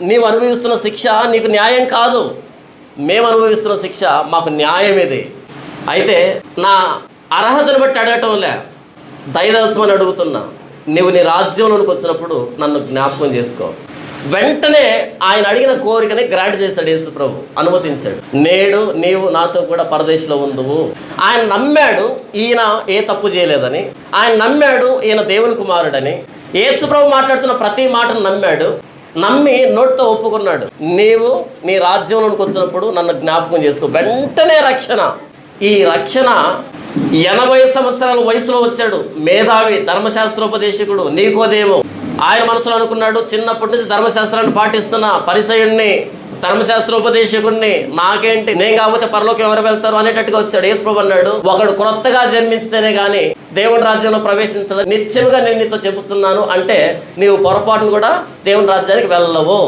నీవు అనుభవిస్తున్న శిక్ష నీకు న్యాయం కాదు, మేము అనుభవిస్తున్న శిక్ష మాకు న్యాయం ఇది. అయితే నా అర్హతను బట్టి అడగటంలే, దయదలచమని అడుగుతున్నా. నీవు నీ రాజ్యంలోనికి వచ్చినప్పుడు నన్ను జ్ఞాపకం చేసుకో. వెంటనే ఆయన అడిగిన కోరికని గ్రాంట్ చేశాడు యేసు ప్రభు, అనుమతించాడు. నేడు నీవు నాతో కూడా పరదేశంలో ఉందువు. ఆయన నమ్మాడు ఈయన ఏ తప్పు చేయలేదని, ఆయన నమ్మాడు ఈయన దేవుని కుమారుడని. యేసు ప్రభు మాట్లాడుతున్న ప్రతి మాటను నమ్మాడు, నమ్మి నోటితో ఒప్పుకున్నాడు. నీవు నీ రాజ్యంలోనికి వచ్చినప్పుడు నన్ను జ్ఞాపకం చేసుకో. వెంటనే రక్షణ. ఈ రక్షణ 80 సంవత్సరాల వయసులో వచ్చాడు. మేధావి, ధర్మశాస్త్రోపదేశకుడు నీకోదేమో. ఆయన మనసులో అనుకున్నాడు, చిన్నప్పటి నుంచి ధర్మశాస్త్రాన్ని పాటిస్తున్న పరిసయుడిని, ధర్మశాస్త్రోపదేశకుడిని, నాకేంటి, నేను కాకపోతే పరలోకి ఎవరు వెళ్తారు అనేటట్టుగా వచ్చాడు. యేసు ప్రభు అన్నాడు, ఒకడు క్రొత్తగా జన్మించితేనే కానీ దేవుని రాజ్యంలో ప్రవేశించడం. నిత్యముగా నేను నీతో చెబుతున్నాను అంటే నీవు పొరపాటును కూడా దేవుని రాజ్యానికి వెళ్ళవు.